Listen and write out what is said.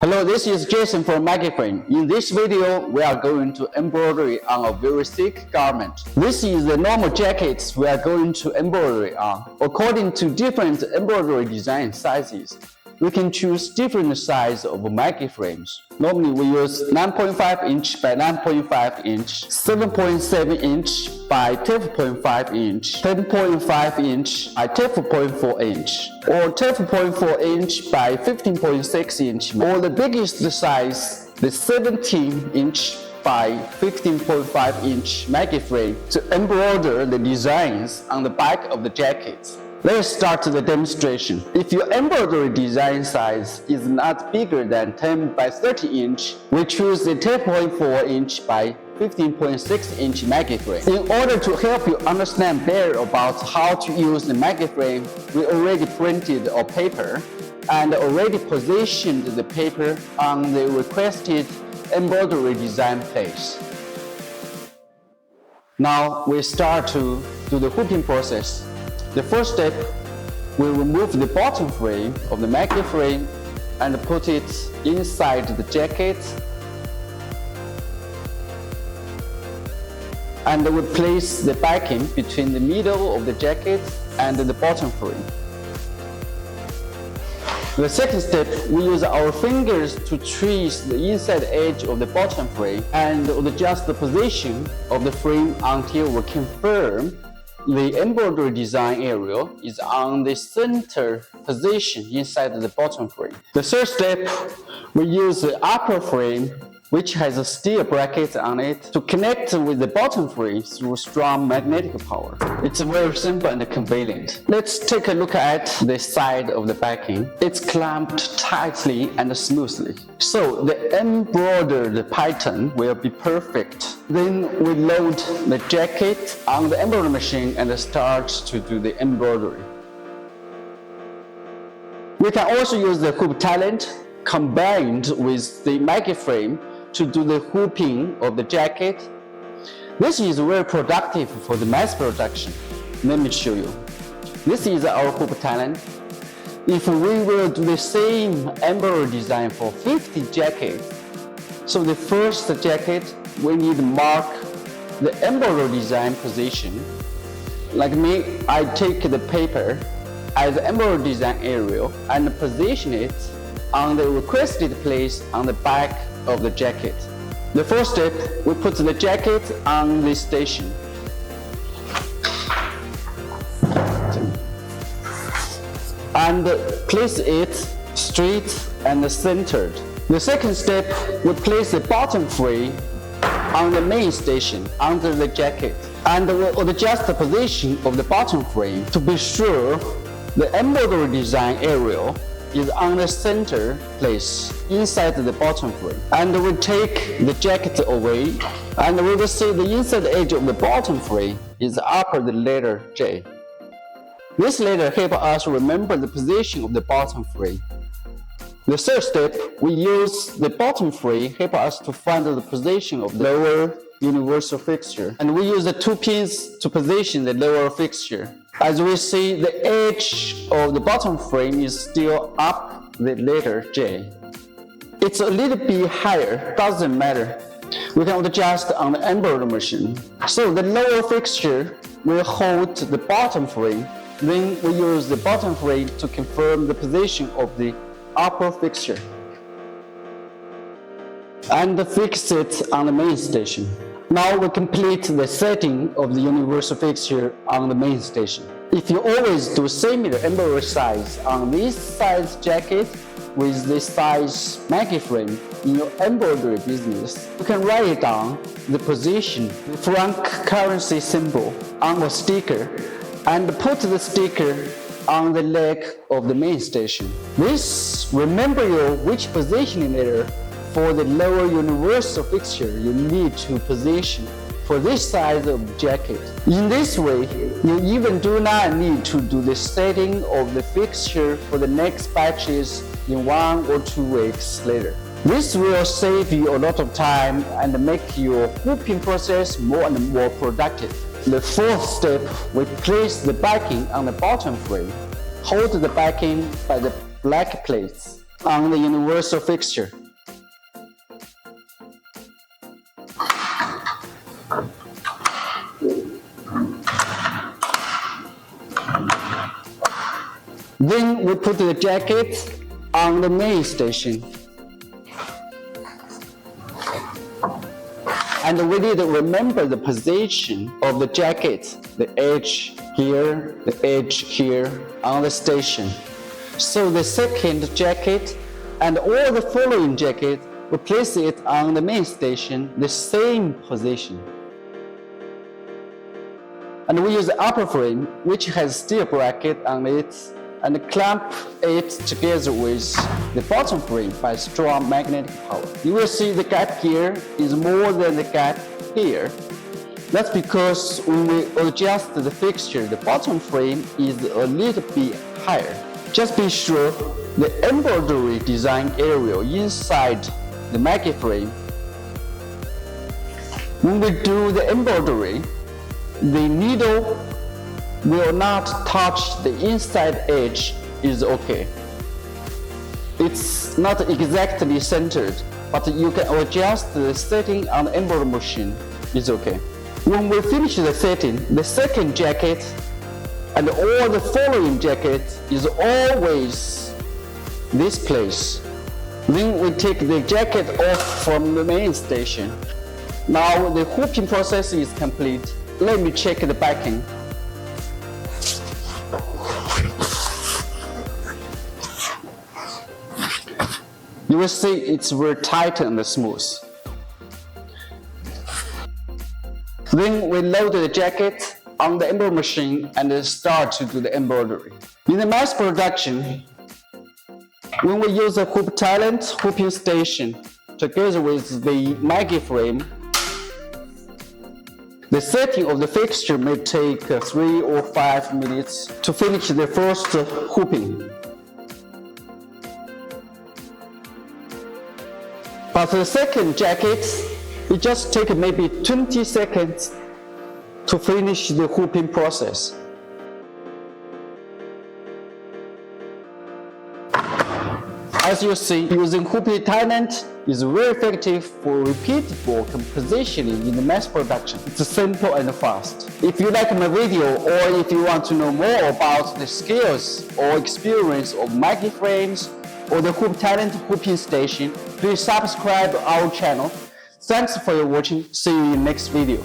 Hello, this is Jason from MaggieFrame. In this video, we are going to embroidery on a very thick garment. This is the normal jackets we are going to embroidery on. According to different embroidery design sizes, we can choose different size of MaggieFrames. Normally, we use 9.5 inch by 9.5 inch, 7.7 inch by 12.5 inch, 10.5 inch by 12.4 inch, or 12.4 inch by 15.6 inch, or the biggest size, the 17 inch by 15.5 inch MaggieFrame to embroider the designs on the back of the jackets. Let's start the demonstration. If your embroidery design size is not bigger than 10 by 30 inch, we choose the 10.4 inch by 15.6 inch MaggieFrame. In order to help you understand better about how to use the MaggieFrame, we already printed a paper and already positioned the paper on the requested embroidery design place. Now we start to do the hooping process. The first step, we remove the bottom frame of the MaggieFrame and put it inside the jacket, and we place the backing between the middle of the jacket and the bottom frame. The second step, we use our fingers to trace the inside edge of the bottom frame and adjust the position of the frame until we confirm the embroidery design area is on the center position inside the bottom frame. The third step, we use the upper frame, which has a steel bracket on it, to connect with the bottom frame through strong magnetic power. It's very simple and convenient. Let's take a look at the side of the backing. It's clamped tightly and smoothly, so the embroidered pattern will be perfect. Then we load the jacket on the embroidery machine and start to do the embroidery. We can also use the HoopTalent combined with the MaggieFrame to do the hooping of the jacket. This is very productive for the mass production. Let me show you. This is our HoopTalent. If we will do the same embroidery design for 50 jackets, so the first jacket, we need to mark the embroidery design position. Like me, I take the paper as the embroidery design area and position it on the requested place on the back of the jacket. The first step, we put the jacket on the station. And place it straight and centered. The second step, we place the bottom frame on the main station under the jacket. And we adjust the position of the bottom frame to be sure the embroidery design area is on the center place inside the bottom frame. And we take the jacket away, and we will see the inside edge of the bottom frame is upper the letter J. This letter helps us remember the position of the bottom frame. The third step, we use the bottom frame help us to find the position of the lower universal fixture, and we use the two pins to position the lower fixture. As we see, the edge of the bottom frame is still up the letter J. It's a little bit higher, doesn't matter. We can adjust on the embroidery machine. So the lower fixture will hold the bottom frame. Then we use the bottom frame to confirm the position of the upper fixture and fix it on the main station. Now we complete the setting of the universal fixture on the main station. If you always do similar embroidery size on this size jacket with this size MaggieFrame in your embroidery business, you can write down the position, the franc currency symbol on a sticker and put the sticker on the leg of the main station. This remember you which positioning letter for the lower universal fixture you need to position for this size of jacket. In this way, you even do not need to do the setting of the fixture for the next batches in 1 or 2 weeks later. This will save you a lot of time and make your hooping process more and more productive. The fourth step, we place the backing on the bottom frame. Hold the backing by the black plates. on the universal fixture. Then we put the jacket on the main station. And we need to remember the position of the jacket, the edge here, the edge here on the station. So the second jacket and all the following jacket, we place it on the main station, the same position. And we use the upper frame, which has steel bracket on it, and clamp it together with the bottom frame by strong magnetic power. You will see the gap here is more than the gap here. That's because when we adjust the fixture, the bottom frame is a little bit higher. Just be sure the embroidery design area inside the MaggieFrame. When we do the embroidery, the needle will not touch the inside edge is okay. It's not exactly centered, but you can adjust the setting on the embroidery machine. It's okay. When we finish the setting, the second jacket and all the following jacket is always this place. Then we take the jacket off from the main station. Now the hooping process is complete. Let me check the backing. You will see it's very tight and smooth. Then we load the jacket on the embroidery machine and start to do the embroidery. In the mass production, when we use the HoopTalent hooping station together with the MaggieFrame, the setting of the fixture may take 3 or 5 minutes to finish the first hooping. But the second jacket, it just takes maybe 20 seconds to finish the hooping process. As you see, using HoopTalent is very effective for repeatable compositioning in the mass production. It's simple and fast. If you like my video or if you want to know more about the skills or experience of MaggieFrames or the HoopTalent hooping station, please subscribe our channel. Thanks for your watching. See you in next video.